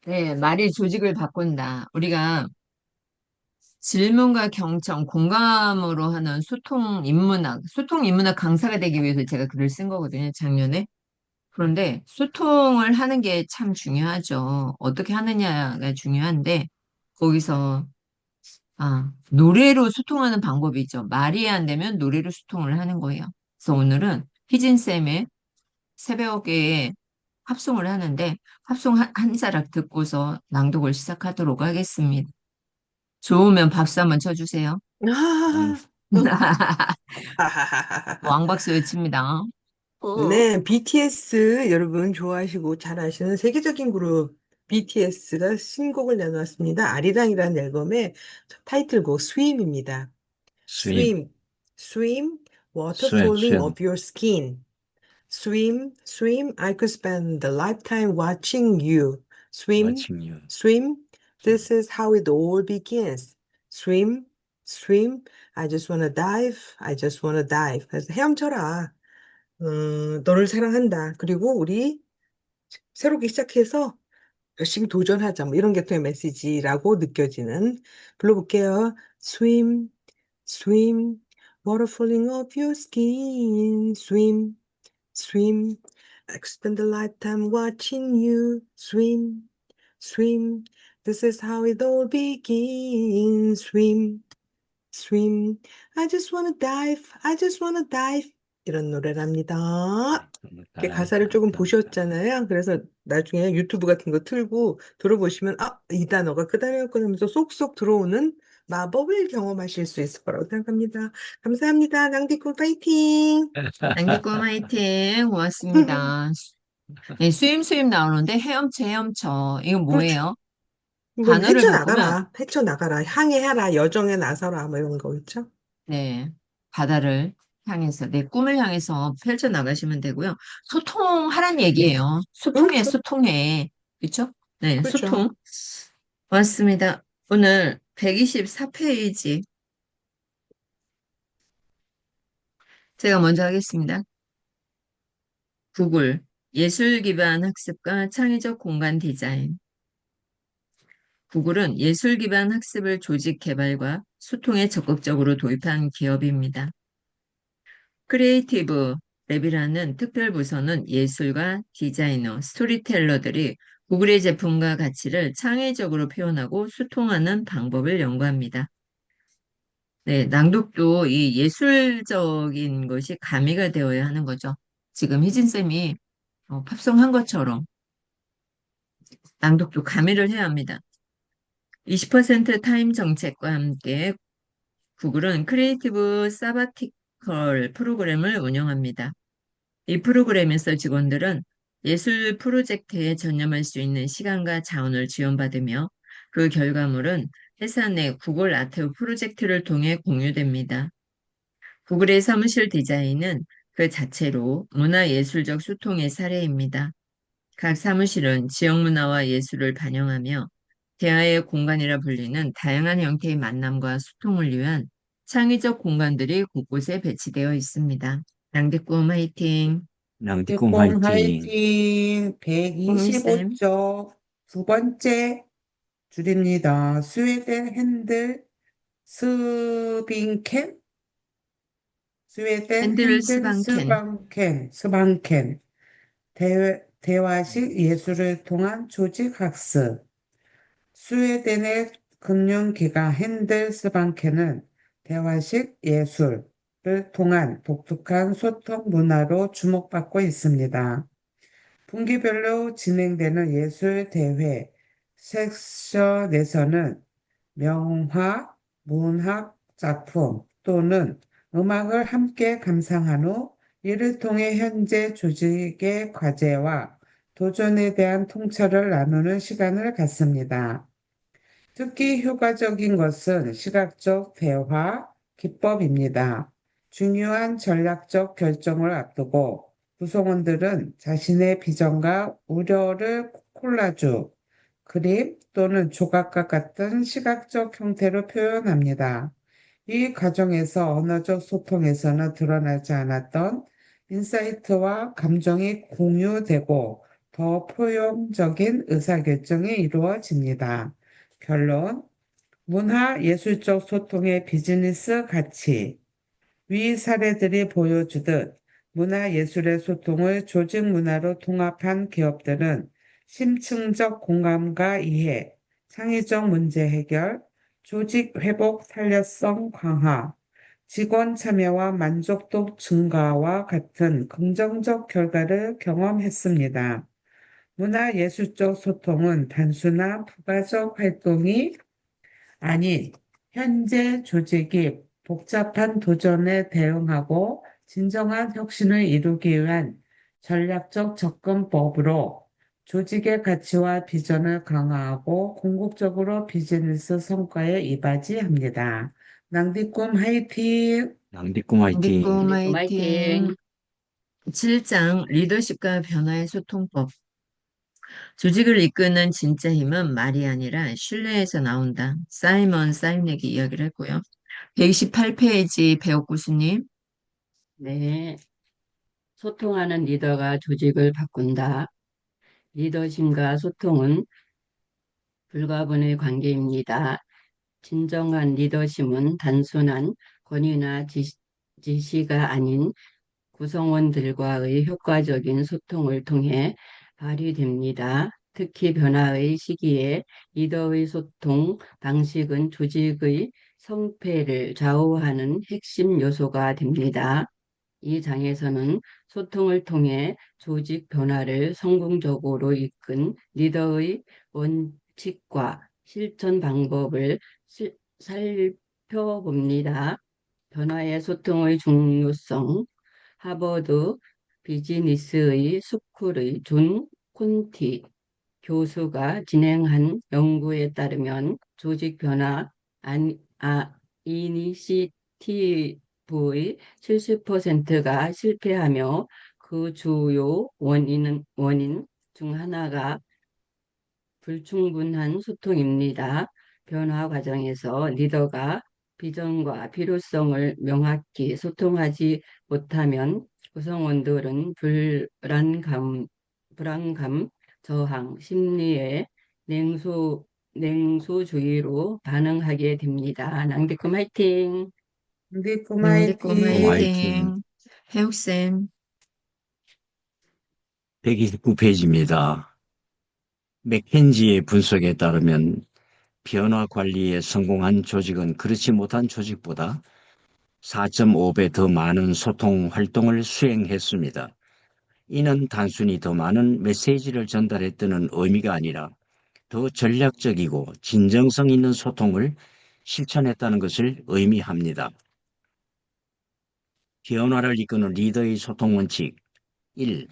네, 말이 조직을 바꾼다. 우리가 질문과 경청, 공감으로 하는 소통 인문학 강사가 되기 위해서 제가 글을 쓴 거거든요, 작년에. 그런데 소통을 하는 게 참 중요하죠. 어떻게 하느냐가 중요한데, 거기서, 노래로 소통하는 방법이 있죠. 말이 안 되면 노래로 소통을 하는 거예요. 그래서 오늘은 희진쌤의 새벽에 합송을 하는데, 합송 한 자락 듣고서 낭독을 시작하도록 하겠습니다. 좋으면 박수 한번 쳐주세요. 아, 왕박수 외칩니다. 네, BTS 여러분 좋아하시고 잘 아시는 세계적인 그룹 BTS가 신곡을 내놓았습니다. 아리랑이라는 앨범의 타이틀곡 Swim입니다. 스윙, Swim, swim, water 수영, falling 수영, off your skin. Swim, swim, I could spend a lifetime watching you. Swim, watching you. swim, this is how it all begins. Swim, swim, I just wanna dive, I just wanna dive. 그래서 헤엄쳐라. 너를 사랑한다. 그리고 우리 새롭게 시작해서 열심히 도전하자. 뭐 이런 게 또 메시지라고 느껴지는 불러볼게요. Swim, swim, water falling off your skin. Swim, swim. I could spend a lifetime watching you swim, swim. This is how it all begins. Swim, swim. I just wanna dive. I just wanna dive. 이런 노래랍니다. 이렇게 가사를 조금 보셨잖아요. 그래서 나중에 유튜브 같은 거 틀고 들어보시면 이 단어가 그 단어였구나 하면서 쏙쏙 들어오는 마법을 경험하실 수 있을 거라고 생각합니다. 감사합니다. 낭디꾼 파이팅! 장기권 화이팅. 고맙습니다. 네, 수임 나오는데 헤엄쳐. 이건 그렇죠. 뭐예요? 뭐 단어를 바꾸면, 헤쳐나가라, 향해해라, 여정에 나서라, 뭐 이런 거 있죠? 네, 바다를 향해서, 내 꿈을 향해서 펼쳐나가시면 되고요. 소통하란 얘기예요. 그렇죠. 소통해. 그렇죠? 네, 그렇죠. 소통. 맞습니다. 오늘 124페이지. 제가 먼저 하겠습니다. 구글, 예술 기반 학습과 창의적 공간 디자인. 구글은 예술 기반 학습을 조직 개발과 소통에 적극적으로 도입한 기업입니다. 크리에이티브 랩이라는 특별 부서는 예술가, 디자이너, 스토리텔러들이 구글의 제품과 가치를 창의적으로 표현하고 소통하는 방법을 연구합니다. 네, 낭독도 이 예술적인 것이 가미가 되어야 하는 거죠. 지금 희진쌤이 팝송한 것처럼 낭독도 가미를 해야 합니다. 20% 타임 정책과 함께 구글은 크리에이티브 사바티컬 프로그램을 운영합니다. 이 프로그램에서 직원들은 예술 프로젝트에 전념할 수 있는 시간과 자원을 지원받으며 그 결과물은 회사 내 구글 아트 프로젝트를 통해 공유됩니다. 구글의 사무실 디자인은 그 자체로 문화예술적 소통의 사례입니다. 각 사무실은 지역 문화와 예술을 반영하며 대화의 공간이라 불리는 다양한 형태의 만남과 소통을 위한 창의적 공간들이 곳곳에 배치되어 있습니다. 양대꿈 화이팅! 낭디꿈 대권 화이팅. 화이팅 꿈일쌤. 125쪽 두 번째 줄입니다. 스웨덴 핸들 스빙캔 스웨덴 핸들 핸들 스방캔. 스방캔 대화식 예술을 통한 조직 학습 스웨덴의 금융기관 핸델스방케는 대화식 예술을 통한 독특한 소통 문화로 주목받고 있습니다. 분기별로 진행되는 예술 대회 섹션에서는 명화, 문학 작품 또는 음악을 함께 감상한 후 이를 통해 현재 조직의 과제와 도전에 대한 통찰을 나누는 시간을 갖습니다. 특히 효과적인 것은 시각적 대화 기법입니다. 중요한 전략적 결정을 앞두고 구성원들은 자신의 비전과 우려를 콜라주, 그림 또는 조각과 같은 시각적 형태로 표현합니다. 이 과정에서 언어적 소통에서는 드러나지 않았던 인사이트와 감정이 공유되고 더 포용적인 의사결정이 이루어집니다. 결론, 문화 예술적 소통의 비즈니스 가치. 위 사례들이 보여주듯 문화 예술의 소통을 조직 문화로 통합한 기업들은 심층적 공감과 이해, 창의적 문제 해결, 조직 회복 탄력성 강화, 직원 참여와 만족도 증가와 같은 긍정적 결과를 경험했습니다. 문화 예술적 소통은 단순한 부가적 활동이 아닌 현재 조직이 복잡한 도전에 대응하고 진정한 혁신을 이루기 위한 전략적 접근법으로 조직의 가치와 비전을 강화하고 궁극적으로 비즈니스 성과에 이바지합니다. 낭디꿈 화이팅! 낭디꿈 화이팅. 우리꿈 화이팅! 화이팅! 7장 리더십과 변화의 소통법. 조직을 이끄는 진짜 힘은 말이 아니라 신뢰에서 나온다. 사이먼 사이넥이 이야기를 했고요. 128페이지 배옥구수님. 네. 소통하는 리더가 조직을 바꾼다. 리더십과 소통은 불가분의 관계입니다. 진정한 리더십은 단순한 권위나 지시가 아닌 구성원들과의 효과적인 소통을 통해 발휘됩니다. 특히 변화의 시기에 리더의 소통 방식은 조직의 성패를 좌우하는 핵심 요소가 됩니다. 이 장에서는 소통을 통해 조직 변화를 성공적으로 이끈 리더의 원칙과 실천 방법을 살펴봅니다. 변화의 소통의 중요성. 하버드 비즈니스의 스쿨의 존 콘티 교수가 진행한 연구에 따르면 조직 변화 이니시티브의 70%가 실패하며 그 주요 원인 중 하나가 불충분한 소통입니다. 변화 과정에서 리더가 비전과 필요성을 명확히 소통하지 못하면 구성원들은 불안감, 저항, 심리에 냉소주의로 반응하게 됩니다. 낭비꿈 화이팅! 낭디꿈 낭디꿈 화이팅! 화이팅! 해옥쌤. 129페이지입니다. 맥켄지의 분석에 따르면 변화 관리에 성공한 조직은 그렇지 못한 조직보다 4.5배 더 많은 소통 활동을 수행했습니다. 이는 단순히 더 많은 메시지를 전달했다는 의미가 아니라 더 전략적이고 진정성 있는 소통을 실천했다는 것을 의미합니다. 변화를 이끄는 리더의 소통 원칙 1.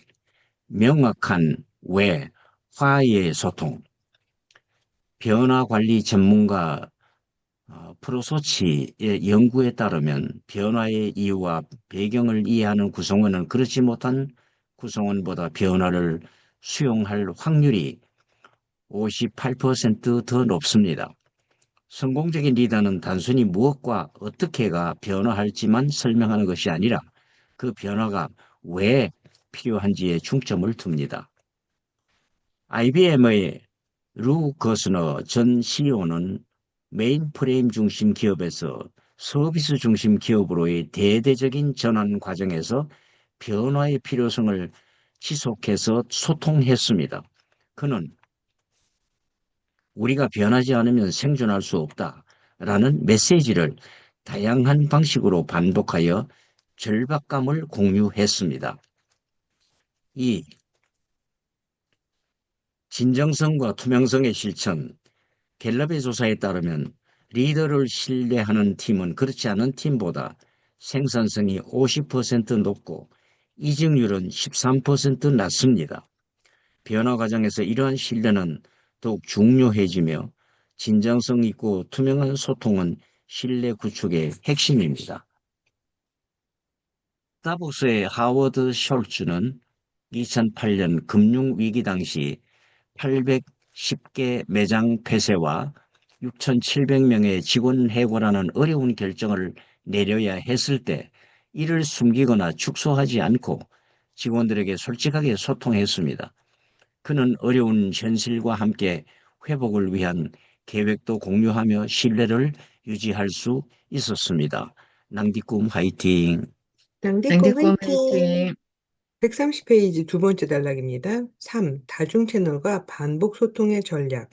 명확한 왜, why의 소통. 변화 관리 전문가 프로소치의 연구에 따르면 변화의 이유와 배경을 이해하는 구성원은 그렇지 못한 구성원보다 변화를 수용할 확률이 58%더 높습니다. 성공적인 리더는 단순히 무엇과 어떻게가 변화할지만 설명하는 것이 아니라 그 변화가 왜 필요한지에 중점을 둡니다. IBM의 루 거스너 전 CEO는 메인프레임 중심 기업에서 서비스 중심 기업으로의 대대적인 전환 과정에서 변화의 필요성을 지속해서 소통했습니다. 그는 우리가 변하지 않으면 생존할 수 없다라는 메시지를 다양한 방식으로 반복하여 절박감을 공유했습니다. 2. 진정성과 투명성의 실천. 갤럽의 조사에 따르면 리더를 신뢰하는 팀은 그렇지 않은 팀보다 생산성이 50% 높고 이직률은 13% 낮습니다. 변화 과정에서 이러한 신뢰는 더욱 중요해지며 진정성 있고 투명한 소통은 신뢰 구축의 핵심입니다. 다보스의 하워드 숄츠는 2008년 금융위기 당시 810개 매장 폐쇄와 6,700명의 직원 해고라는 어려운 결정을 내려야 했을 때 이를 숨기거나 축소하지 않고 직원들에게 솔직하게 소통했습니다. 그는 어려운 현실과 함께 회복을 위한 계획도 공유하며 신뢰를 유지할 수 있었습니다. 낭디꿈 화이팅! 낭디꿈 낭디꿈 화이팅! 화이팅! 130페이지 두 번째 단락입니다. 3. 다중 채널과 반복 소통의 전략.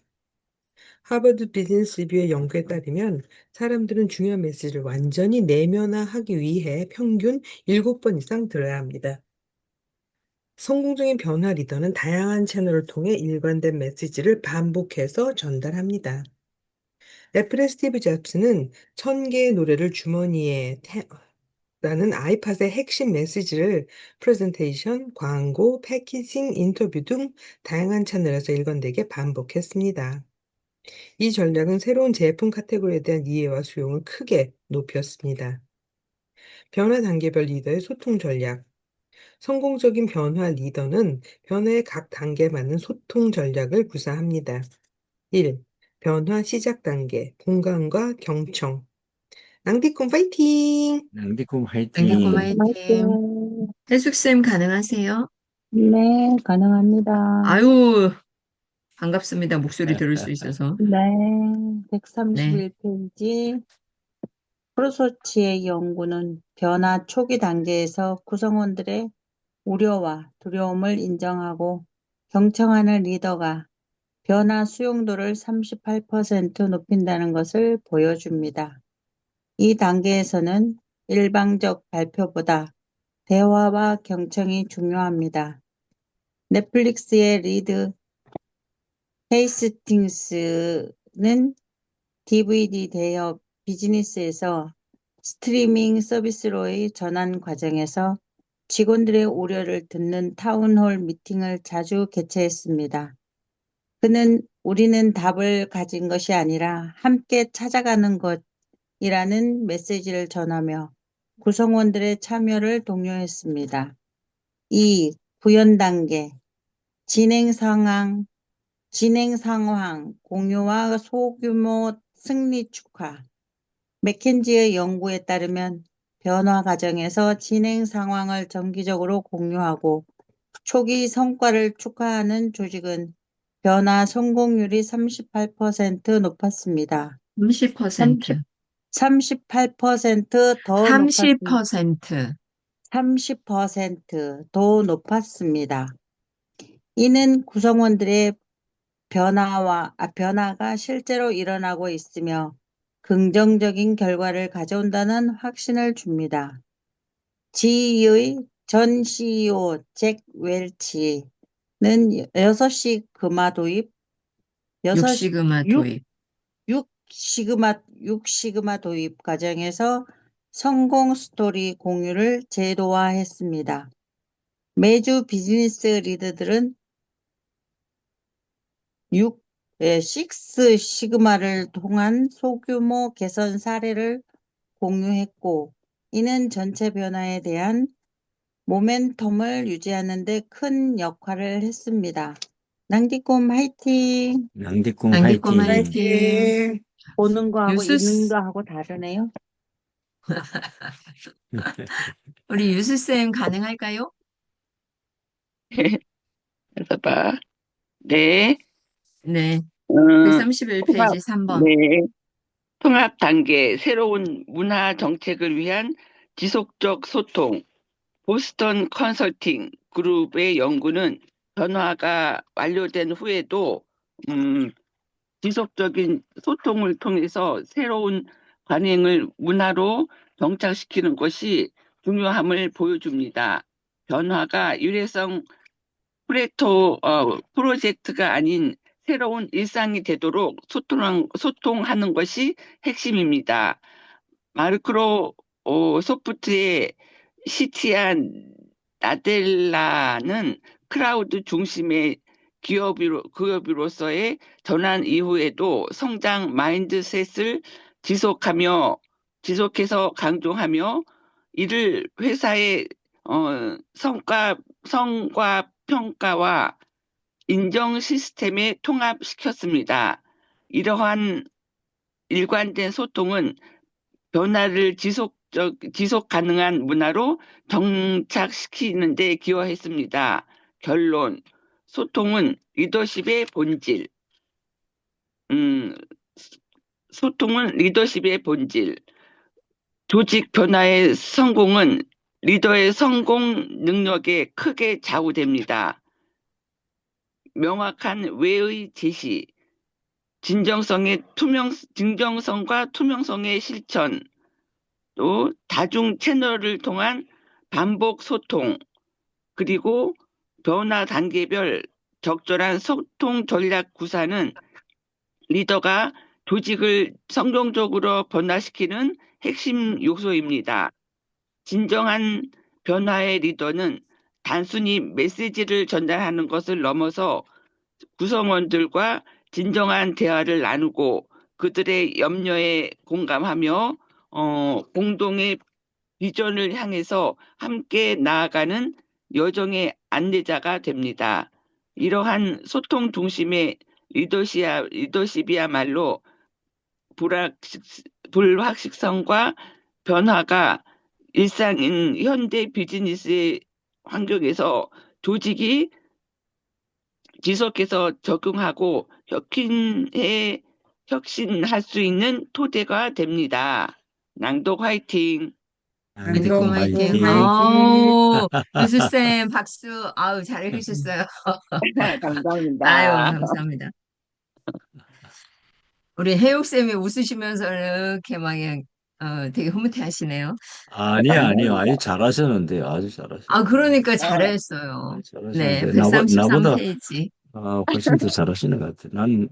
하버드 비즈니스 리뷰의 연구에 따르면 사람들은 중요한 메시지를 완전히 내면화하기 위해 평균 7번 이상 들어야 합니다. 성공적인 변화 리더는 다양한 채널을 통해 일관된 메시지를 반복해서 전달합니다. 애플의 스티브 잡스는 1000개의 노래를 주머니에 라는 아이팟의 핵심 메시지를 프레젠테이션, 광고, 패키징, 인터뷰 등 다양한 채널에서 일관되게 반복했습니다. 이 전략은 새로운 제품 카테고리에 대한 이해와 수용을 크게 높였습니다. 변화 단계별 리더의 소통 전략. 성공적인 변화 리더는 변화의 각 단계에 맞는 소통 전략을 구사합니다. 1. 변화 시작 단계, 공감과 경청. 낭디꿈 파이팅! 낭디꿈 낭디꿈 화이팅! 화이팅! 화이팅! 해숙쌤 가능하세요? 네, 가능합니다. 아유, 반갑습니다. 목소리 들을 수 있어서. 네, 네. 131페이지. 프로소치의 연구는 변화 초기 단계에서 구성원들의 우려와 두려움을 인정하고 경청하는 리더가 변화 수용도를 38% 높인다는 것을 보여줍니다. 이 단계에서는 일방적 발표보다 대화와 경청이 중요합니다. 넷플릭스의 리드 헤이스팅스는 DVD 대여 비즈니스에서 스트리밍 서비스로의 전환 과정에서 직원들의 우려를 듣는 타운홀 미팅을 자주 개최했습니다. 그는 우리는 답을 가진 것이 아니라 함께 찾아가는 것이라는 메시지를 전하며 구성원들의 참여를 독려했습니다. 2. 구현 단계, 진행 상황 공유와 소규모 승리 축하. 맥켄지의 연구에 따르면 변화 과정에서 진행 상황을 정기적으로 공유하고 초기 성과를 축하하는 조직은 변화 성공률이 38% 높았습니다. 30%. 38%더 높았습니다. 30%. 30%더 높았습니다. 이는 구성원들의 변화가 실제로 일어나고 있으며 긍정적인 결과를 가져온다는 확신을 줍니다. GE의 전 CEO 잭 웰치는 6시그마 도입, 6시그마 도입. 6시그마 도입 과정에서 성공 스토리 공유를 제도화했습니다. 매주 비즈니스 리더들은 6 시그마를 통한 소규모 개선 사례를 공유했고, 이는 전체 변화에 대한 모멘텀을 유지하는 데 큰 역할을 했습니다. 낭디꿈 화이팅! 낭디꿈 낭디꿈 화이팅! 화이팅! 화이팅! 보는 거하고 유스, 읽는 거하고 다르네요. 우리 유수쌤 가능할까요? 그래서 봐. 네. 네. 어, 131페이지 3번. 네. 통합 단계, 새로운 문화 정책을 위한 지속적 소통. 보스턴 컨설팅 그룹의 연구는 변화가 완료된 후에도 지속적인 소통을 통해서 새로운 관행을 문화로 정착시키는 것이 중요함을 보여줍니다. 변화가 일회성 프로젝트가 아닌 새로운 일상이 되도록 소통하는 것이 핵심입니다. 마르크로 소프트의 시티안 나델라는 크라우드 중심의 기업으로서의 전환 이후에도 성장 마인드셋을 지속해서 강조하며 이를 회사의 성과 평가와 인정 시스템에 통합시켰습니다. 이러한 일관된 소통은 변화를 지속 가능한 문화로 정착시키는 데 기여했습니다. 결론, 소통은 리더십의 본질. 소통은 리더십의 본질. 조직 변화의 성공은 리더의 성공 능력에 크게 좌우됩니다. 명확한 외의 제시, 진정성과 투명성의 실천, 또 다중 채널을 통한 반복 소통, 그리고 변화 단계별 적절한 소통 전략 구사는 리더가 조직을 성공적으로 변화시키는 핵심 요소입니다. 진정한 변화의 리더는 단순히 메시지를 전달하는 것을 넘어서 구성원들과 진정한 대화를 나누고 그들의 염려에 공감하며 공동의 비전을 향해서 함께 나아가는 여정의 안내자가 됩니다. 이러한 소통 중심의 리더십이야말로 불확실성과 변화가 일상인 현대 비즈니스 환경에서 조직이 지속해서 적용하고 혁신할 수 있는 토대가 됩니다. 낭독 화이팅! 낭독 화이팅! 화이팅! 아우, 교수쌤 박수. 아우, 잘 읽으셨어요. 감사합니다. 아유, 감사합니다. 우리 혜옥쌤이 웃으시면서 이렇게 막 되게 흐뭇해 하시네요. 아니요. 아주 잘하셨는데요. 아주 잘하셨어요. 아, 그러니까 잘했어요. 네, 잘하셨는데 나보다 133페이지. 훨씬 더 잘하시는 것 같아요. 난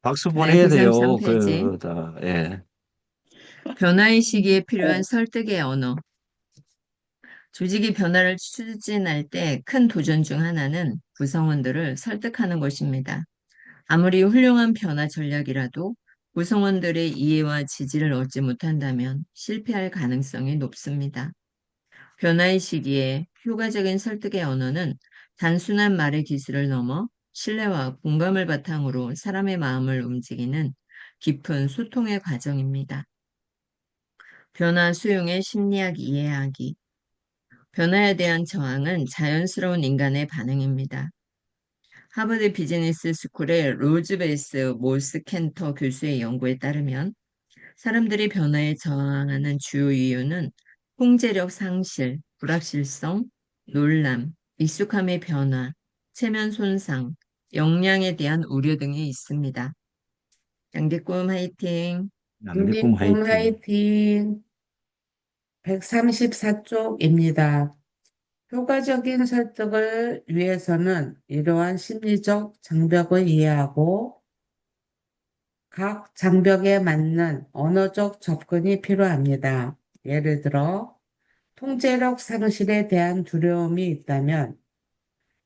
박수 네, 보내야 돼요. 133페이지. 예. 변화의 시기에 필요한 설득의 언어. 조직이 변화를 추진할 때 큰 도전 중 하나는 구성원들을 설득하는 것입니다. 아무리 훌륭한 변화 전략이라도 구성원들의 이해와 지지를 얻지 못한다면 실패할 가능성이 높습니다. 변화의 시기에 효과적인 설득의 언어는 단순한 말의 기술을 넘어 신뢰와 공감을 바탕으로 사람의 마음을 움직이는 깊은 소통의 과정입니다. 변화 수용의 심리학 이해하기. 변화에 대한 저항은 자연스러운 인간의 반응입니다. 하버드 비즈니스 스쿨의 로즈베이스 몰스캔터 교수의 연구에 따르면 사람들이 변화에 저항하는 주요 이유는 통제력 상실, 불확실성, 놀람, 익숙함의 변화, 체면 손상, 역량에 대한 우려 등이 있습니다. 양대꿈 화이팅! 낭비꿈 화이팅! 화이팅! 134쪽입니다. 효과적인 설득을 위해서는 이러한 심리적 장벽을 이해하고 각 장벽에 맞는 언어적 접근이 필요합니다. 예를 들어, 통제력 상실에 대한 두려움이 있다면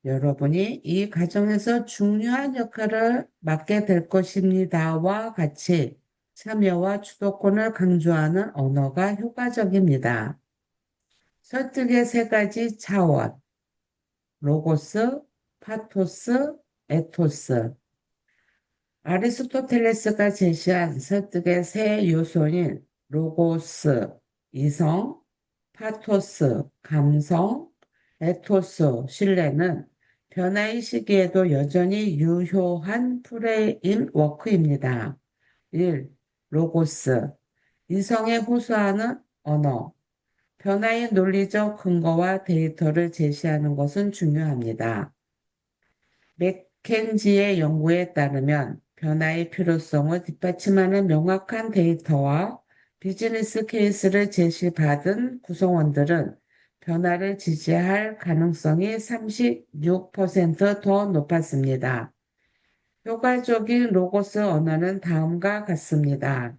여러분이 이 과정에서 중요한 역할을 맡게 될 것입니다와 같이 참여와 주도권을 강조하는 언어가 효과적입니다. 설득의 세 가지 차원, 로고스, 파토스, 에토스. 아리스토텔레스가 제시한 설득의 세 요소인 로고스, 이성, 파토스, 감성, 에토스, 신뢰는 변화의 시기에도 여전히 유효한 프레임워크입니다. 1. 로고스, 이성에 호소하는 언어. 변화의 논리적 근거와 데이터를 제시하는 것은 중요합니다. 맥켄지의 연구에 따르면 변화의 필요성을 뒷받침하는 명확한 데이터와 비즈니스 케이스를 제시받은 구성원들은 변화를 지지할 가능성이 36% 더 높았습니다. 효과적인 로고스 언어는 다음과 같습니다.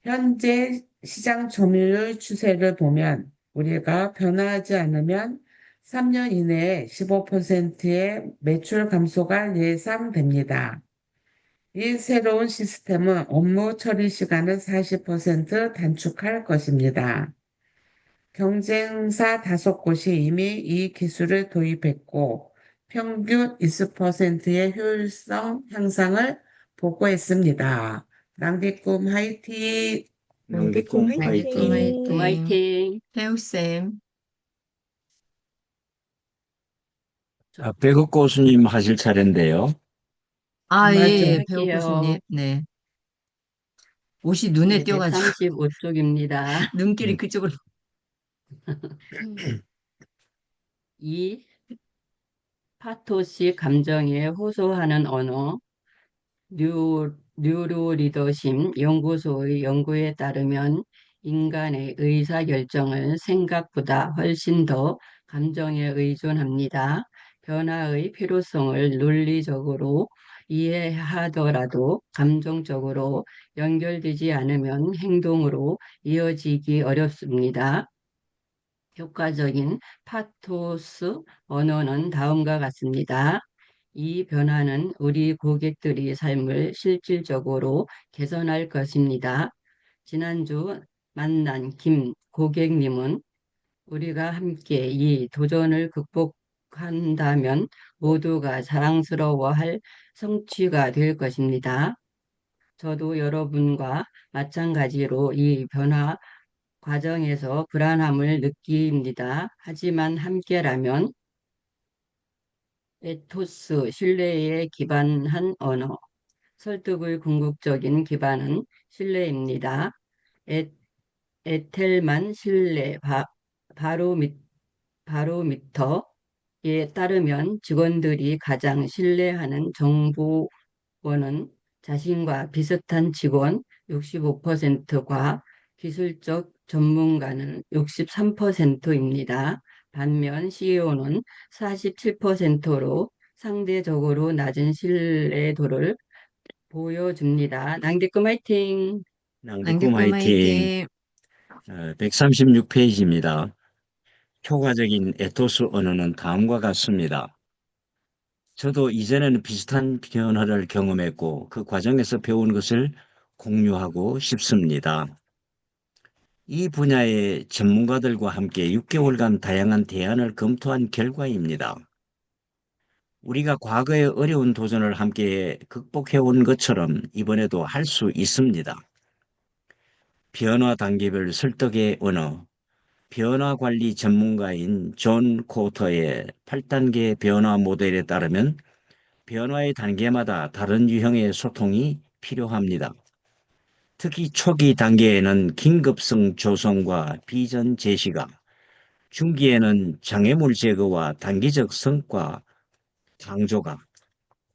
현재 시장 점유율 추세를 보면 우리가 변화하지 않으면 3년 이내에 15%의 매출 감소가 예상됩니다. 이 새로운 시스템은 업무 처리 시간을 40% 단축할 것입니다. 경쟁사 5곳이 이미 이 기술을 도입했고 평균 20%의 효율성 향상을 보고했습니다. 낭비꿈 화이팅! 낭비꿈 낭비꿈 낭비꿈 화이팅! 화이팅! 화이팅! 혜옥쌤. 자, 백업 교수님 하실 차례인데요. 아, 예, 맞아. 예, 배우 할게요. 교수님. 네. 옷이 눈에 네, 띄어가지고 135쪽입니다. 눈길이 음, 그쪽으로. 이 파토식 감정에 호소하는 언어, 뉴로리더심 연구소의 연구에 따르면 인간의 의사결정은 생각보다 훨씬 더 감정에 의존합니다. 변화의 필요성을 논리적으로 이해하더라도 감정적으로 연결되지 않으면 행동으로 이어지기 어렵습니다. 효과적인 파토스 언어는 다음과 같습니다. 이 변화는 우리 고객들의 삶을 실질적으로 개선할 것입니다. 지난주 만난 김 고객님은 우리가 함께 이 도전을 극복한다면 모두가 자랑스러워할 성취가 될 것입니다. 저도 여러분과 마찬가지로 이 변화 과정에서 불안함을 느낍니다. 하지만 함께라면 에토스, 신뢰에 기반한 언어, 설득의 궁극적인 기반은 신뢰입니다. 에, 에텔만 신뢰, 바로미, 바로미터에 따르면 직원들이 가장 신뢰하는 정보원은 자신과 비슷한 직원 65%과 기술적 전문가는 63%입니다. 반면 CEO는 47%로 상대적으로 낮은 신뢰도를 보여줍니다. 낭대금 화이팅! 낭디꿈 낭디꿈 화이팅. 화이팅. 136페이지입니다. 효과적인 에토스 언어는 다음과 같습니다. 저도 이전에는 비슷한 변화를 경험했고 그 과정에서 배운 것을 공유하고 싶습니다. 이 분야의 전문가들과 함께 6개월간 다양한 대안을 검토한 결과입니다. 우리가 과거의 어려운 도전을 함께 극복해온 것처럼 이번에도 할 수 있습니다. 변화 단계별 설득의 언어, 변화 관리 전문가인 존 코터의 8단계 변화 모델에 따르면 변화의 단계마다 다른 유형의 소통이 필요합니다. 특히 초기 단계에는 긴급성 조성과 비전 제시가, 중기에는 장애물 제거와 단기적 성과 강조가,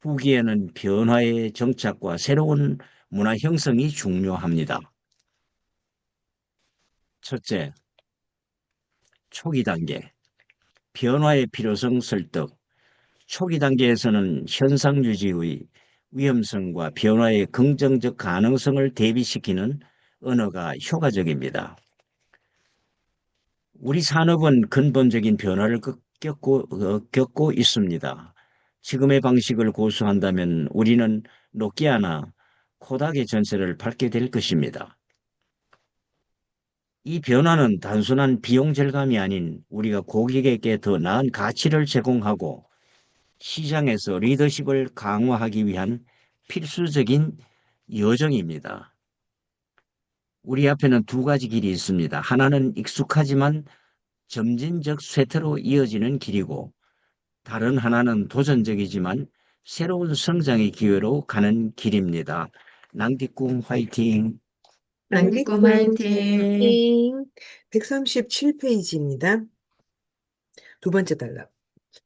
후기에는 변화의 정착과 새로운 문화 형성이 중요합니다. 첫째, 초기 단계. 변화의 필요성 설득. 초기 단계에서는 현상 유지의 위험성과 변화의 긍정적 가능성을 대비시키는 언어가 효과적입니다. 우리 산업은 근본적인 변화를 겪고 있습니다. 지금의 방식을 고수한다면 우리는 노키아나 코닥의 전세를 밟게 될 것입니다. 이 변화는 단순한 비용 절감이 아닌 우리가 고객에게 더 나은 가치를 제공하고 시장에서 리더십을 강화하기 위한 필수적인 여정입니다. 우리 앞에는 두 가지 길이 있습니다. 하나는 익숙하지만 점진적 쇠퇴로 이어지는 길이고 다른 하나는 도전적이지만 새로운 성장의 기회로 가는 길입니다. 낭디꿈 화이팅! 낭디꿈 화이팅. 137페이지입니다. 두 번째 단락.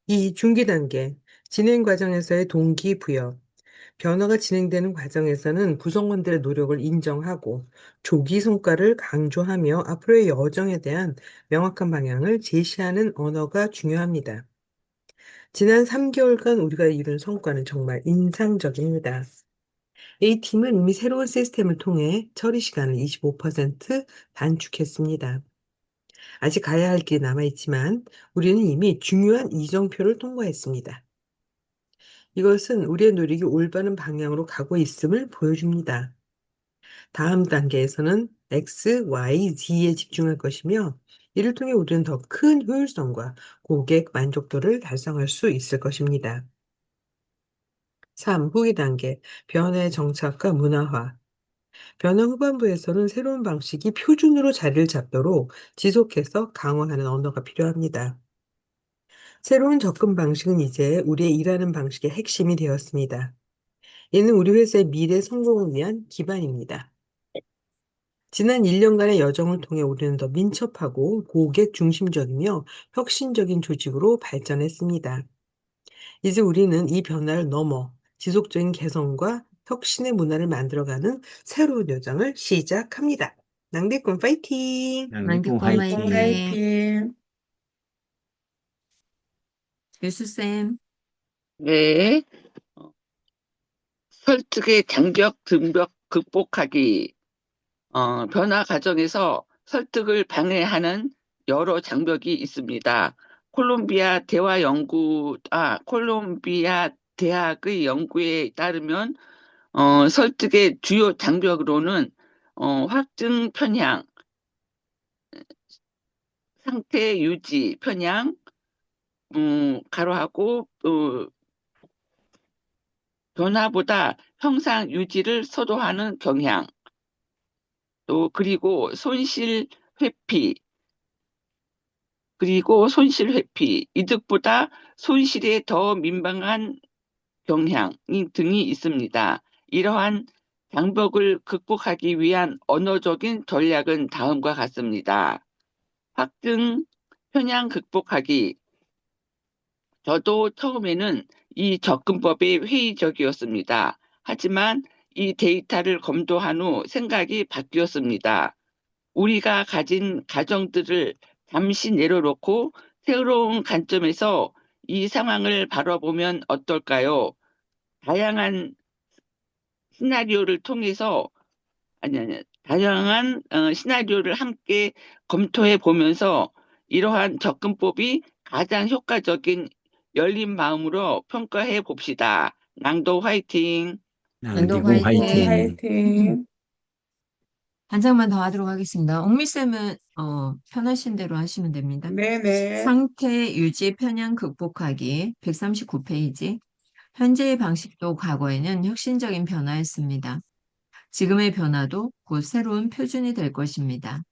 이 중기 단계, 진행 과정에서의 동기부여. 변화가 진행되는 과정에서는 구성원들의 노력을 인정하고 조기 성과를 강조하며 앞으로의 여정에 대한 명확한 방향을 제시하는 언어가 중요합니다. 지난 3개월간 우리가 이룬 성과는 정말 인상적입니다. A팀은 이미 새로운 시스템을 통해 처리 시간을 25% 단축했습니다. 아직 가야 할 길이 남아있지만 우리는 이미 중요한 이정표를 통과했습니다. 이것은 우리의 노력이 올바른 방향으로 가고 있음을 보여줍니다. 다음 단계에서는 X, Y, Z에 집중할 것이며 이를 통해 우리는 더 큰 효율성과 고객 만족도를 달성할 수 있을 것입니다. 3. 후기 단계, 변화의 정착과 문화화. 변화 후반부에서는 새로운 방식이 표준으로 자리를 잡도록 지속해서 강화하는 언어가 필요합니다. 새로운 접근 방식은 이제 우리의 일하는 방식의 핵심이 되었습니다. 이는 우리 회사의 미래 성공을 위한 기반입니다. 지난 1년간의 여정을 통해 우리는 더 민첩하고 고객 중심적이며 혁신적인 조직으로 발전했습니다. 이제 우리는 이 변화를 넘어 지속적인 개선과 혁신의 문화를 만들어가는 새로운 여정을 시작합니다. 낭비꾼 파이팅! 낭비꾼 낭비꾼 화이팅! 화이팅! 화이팅! 교수쌤, 네. 설득의 장벽, 등벽 극복하기. 변화 과정에서 설득을 방해하는 여러 장벽이 있습니다. 콜롬비아 대학의 연구에 따르면 설득의 주요 장벽으로는 확증 편향, 상태 유지 편향, 가로하고 변화보다 형상 유지를 선호하는 경향, 또 그리고 손실 회피, 이득보다 손실에 더 민감한 경향 등이 있습니다. 이러한 장벽을 극복하기 위한 언어적인 전략은 다음과 같습니다. 확증, 편향 극복하기. 저도 처음에는 이 접근법이 회의적이었습니다. 하지만 이 데이터를 검토한 후 생각이 바뀌었습니다. 우리가 가진 가정들을 잠시 내려놓고 새로운 관점에서 이 상황을 바라보면 어떨까요? 다양한 시나리오를 통해서 다양한 시나리오를 함께 검토해 보면서 이러한 접근법이 가장 효과적인 열린 마음으로 평가해 봅시다. 낭독 화이팅! 낭독 낭비꾼 화이팅! 낭비꾼 화이팅! 화이팅! 한 장만 더 하도록 하겠습니다. 옥미쌤은 편하신 대로 하시면 됩니다. 네네. 상태 유지 편향 극복하기 139페이지. 현재의 방식도 과거에는 혁신적인 변화였습니다. 지금의 변화도 곧 새로운 표준이 될 것입니다.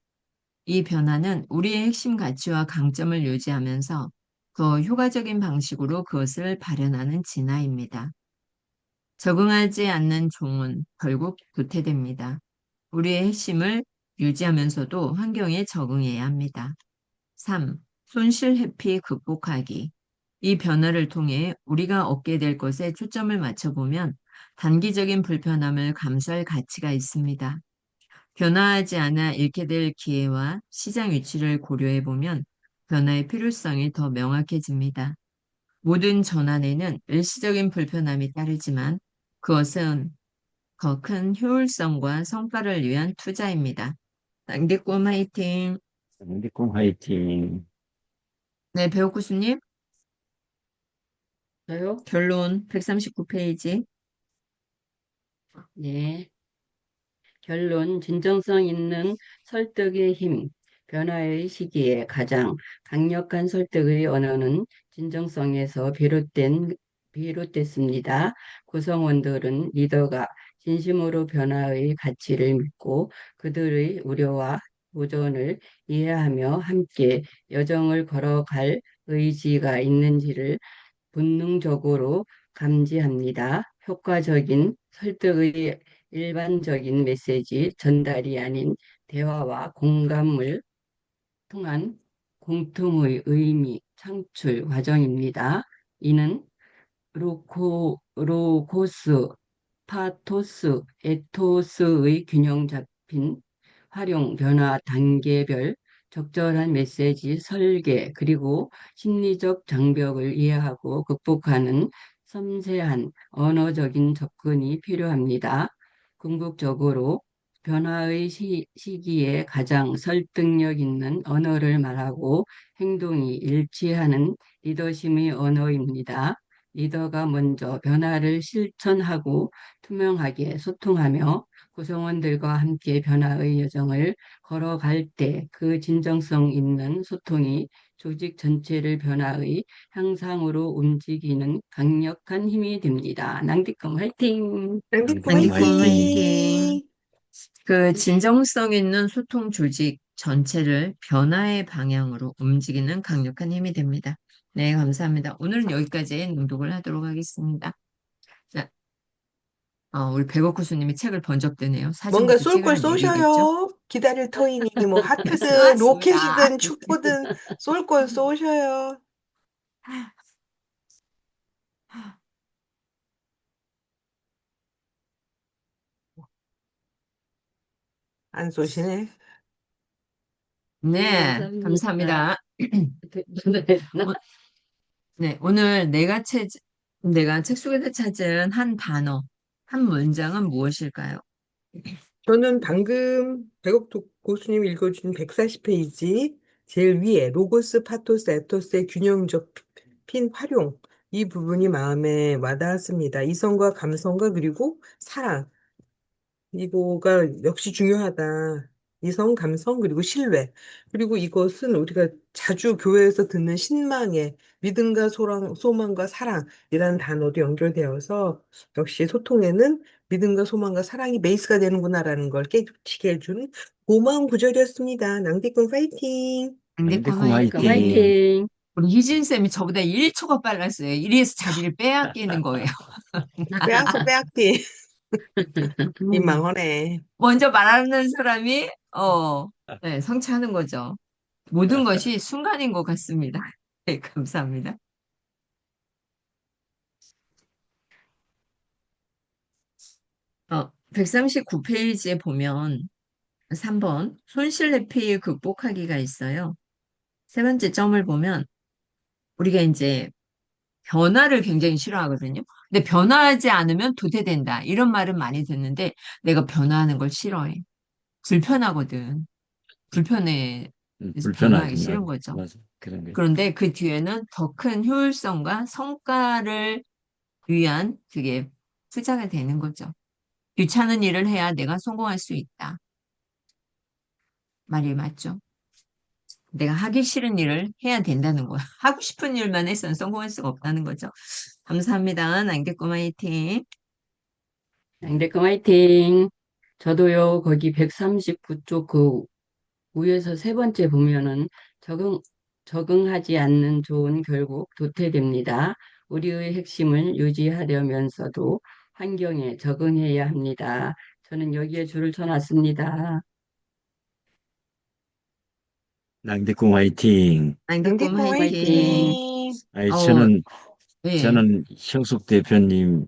이 변화는 우리의 핵심 가치와 강점을 유지하면서 더 효과적인 방식으로 그것을 발현하는 진화입니다. 적응하지 않는 종은 결국 도태됩니다. 우리의 핵심을 유지하면서도 환경에 적응해야 합니다. 3. 손실 회피 극복하기. 이 변화를 통해 우리가 얻게 될 것에 초점을 맞춰보면 단기적인 불편함을 감수할 가치가 있습니다. 변화하지 않아 잃게 될 기회와 시장 위치를 고려해보면 변화의 필요성이 더 명확해집니다. 모든 전환에는 일시적인 불편함이 따르지만 그것은 더 큰 효율성과 성과를 위한 투자입니다. 낭비꿈 화이팅! 낭비꾼 화이팅! 네, 배우구수님, 저요? 결론 139페이지. 네. 결론, 진정성 있는 설득의 힘. 변화의 시기에 가장 강력한 설득의 언어는 진정성에서 비롯됐습니다. 구성원들은 리더가 진심으로 변화의 가치를 믿고 그들의 우려와 도전을 이해하며 함께 여정을 걸어갈 의지가 있는지를 본능적으로 감지합니다. 효과적인 설득의 일반적인 메시지 전달이 아닌 대화와 공감을 통한 공통의 의미 창출 과정입니다. 이는 로고스, 파토스, 에토스의 균형 잡힌 활용, 변화 단계별 적절한 메시지 설계, 그리고 심리적 장벽을 이해하고 극복하는 섬세한 언어적인 접근이 필요합니다. 궁극적으로 변화의 시기에 가장 설득력 있는 언어를 말하고 행동이 일치하는 리더십의 언어입니다. 리더가 먼저 변화를 실천하고 투명하게 소통하며 구성원들과 함께 변화의 여정을 걸어갈 때 그 진정성 있는 소통이 조직 전체를 변화의 향상으로 움직이는 강력한 힘이 됩니다. 낭디컴 화이팅! 낭비꾼 낭비꾼 낭비꿈 화이팅! 화이팅! 그 진정성 있는 소통 조직 전체를 변화의 방향으로 움직이는 강력한 힘이 됩니다. 네, 감사합니다. 오늘은 여기까지 낭독을 하도록 하겠습니다. 자, 우리 백억 교수님이 책을 번쩍드네요. 뭔가 사진부터 쏠 걸 찍으란 얘기겠죠? 쏘셔요. 기다릴 터이니 뭐 하트든 수고하셨습니다. 로켓이든 축구든 쏠 걸 쏘셔요. 안 쏘시네. 네, 감사합니다. 오- 네, 오늘 내가 책 속에서 찾은 한 단어, 한 문장은 무엇일까요? 저는 방금 고수님 읽어준 140페이지 제일 위에 로고스, 파토스, 에토스의 균형적 핀 활용 이 부분이 마음에 와닿았습니다. 이성과 감성과 그리고 사랑 이거가 역시 중요하다. 이성, 감성, 그리고 신뢰. 그리고 이것은 우리가 자주 교회에서 듣는 신망의 믿음과 소망과 사랑이라는 단어도 연결되어서 역시 소통에는 믿음과 소망과 사랑이 베이스가 되는구나라는 걸 깨우치게 해준 고마운 구절이었습니다. 낭비꾼 파이팅! 앙대권 낭대콩 네, 그럼 화이팅! 화이팅! 화이팅! 우리 희진 쌤이 저보다 1초가 빨랐어요. 이래서 자리를 빼앗기는 거예요. 빼앗어 빼앗기. 민망하네. 먼저 말하는 사람이, 네, 성취하는 거죠. 모든 것이 순간인 것 같습니다. 네, 감사합니다. 139페이지에 보면 3번 손실회피 극복하기가 있어요. 세 번째 점을 보면 우리가 이제 변화를 굉장히 싫어하거든요. 근데 변화하지 않으면 도태된다. 이런 말은 많이 듣는데 내가 변화하는 걸 싫어해. 불편하거든. 불편해. 그래서 변화하기 불편하지, 싫은 거죠. 맞아. 그런 게. 그런데 그 뒤에는 더 큰 효율성과 성과를 위한 그게 투자가 되는 거죠. 귀찮은 일을 해야 내가 성공할 수 있다. 말이 맞죠? 내가 하기 싫은 일을 해야 된다는 거야. 하고 싶은 일만 해서는 성공할 수가 없다는 거죠. 감사합니다. 남겼고 화이팅. 앙대컴 화이팅! 저도요, 거기 139쪽 그 위에서 세 번째 보면은 적응하지 않는 조언 결국 도태됩니다. 우리의 핵심을 유지하려면서도 환경에 적응해야 합니다. 저는 여기에 줄을 쳐놨습니다. 낭대콩 화이팅! 남겼고 낭비꾼 화이팅! 화이팅. 화이팅! 아니, 어, 저는, 예. 저는 형숙 대표님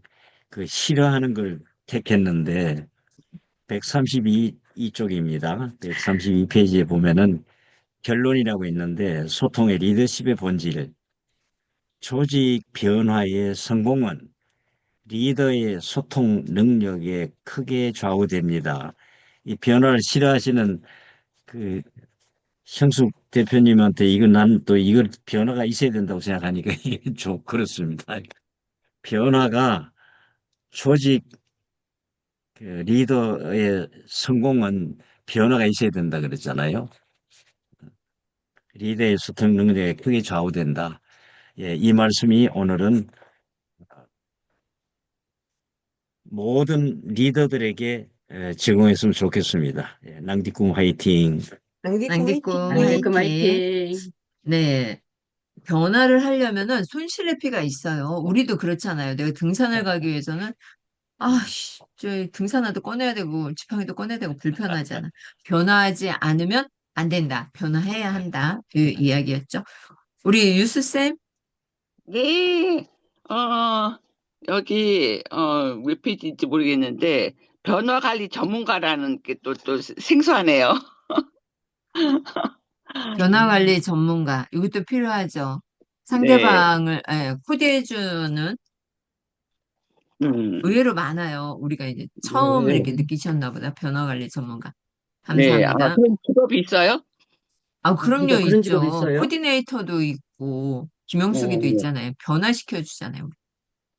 그 싫어하는 걸 택했는데, 132쪽입니다. 132페이지에 보면은 결론이라고 있는데, 소통의 리더십의 본질, 조직 변화의 성공은 리더의 소통 능력에 크게 좌우됩니다. 이 변화를 싫어하시는 그 형숙 대표님한테 이건 난 또 이걸 변화가 있어야 된다고 생각하니까 이게 좀 그렇습니다. 변화가 조직 그 리더의 성공은 변화가 있어야 된다 그랬잖아요. 리더의 소통 능력에 크게 좌우된다. 예, 이 말씀이 오늘은 모든 리더들에게 적용했으면 좋겠습니다. 예, 낭디꿈 화이팅. 낭비꾼 남겼고 화이팅! 앙대컴 화이팅. 화이팅! 네. 변화를 하려면은 손실회피가 있어요. 우리도 그렇잖아요. 내가 등산을 가기 위해서는 저 등산화도 꺼내야 되고 지팡이도 꺼내야 되고 불편하잖아. 변화하지 않으면 안 된다. 변화해야 한다. 그 이야기였죠. 우리 유수쌤, 네, 여기, 몇 페이지인지 모르겠는데, 변화 관리 전문가라는 게 또 생소하네요. 변화관리 전문가. 이것도 필요하죠. 네, 상대방을 코디해주는 음, 의외로 많아요. 우리가 이제 처음 네, 이렇게 느끼셨나 보다. 변화관리 전문가. 네. 감사합니다. 그런 직업이 있어요? 그럼요, 그런 직업 있죠. 있어요? 코디네이터도 있고, 김영숙이도 네, 있잖아요. 변화시켜 주잖아요.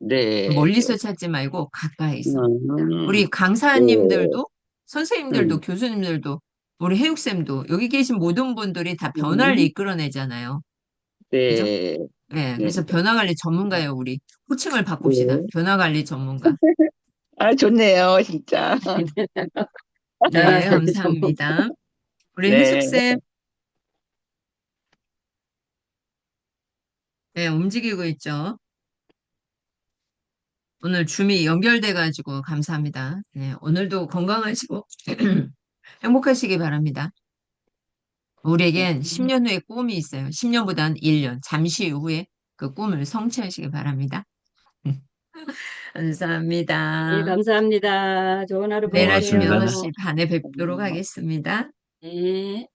네, 멀리서 찾지 말고 가까이서. 음, 우리 네, 강사님들도, 선생님들도, 음, 교수님들도, 우리 해육쌤도, 여기 계신 모든 분들이 다 변화를 음, 이끌어내잖아요. 그죠? 네, 네, 네, 그래서 변화관리 전문가예요, 우리. 호칭을 바꿉시다. 네. 변화관리 전문가. 좋네요, 진짜. 네, 나라관리 전문. 감사합니다. 우리 네. 해숙쌤, 네, 움직이고 있죠. 오늘 줌이 연결돼가지고 감사합니다. 네, 오늘도 건강하시고 행복하시기 바랍니다. 우리에겐 10년 후에 꿈이 있어요. 10년보다는 1년. 잠시 후에 그 꿈을 성취하시기 바랍니다. 예, 감사합니다. 감사합니다. 좋은 하루 내일 아침 고맙습니다. 보내세요. 6시 반에 뵙도록 하겠습니다. 예.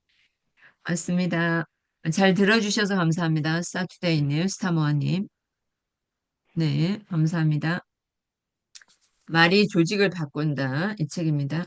맞습니다. 잘 들어주셔서 감사합니다. 사투데이님, 스타모아님. 네, 감사합니다. 말이 조직을 바꾼다. 이 책입니다.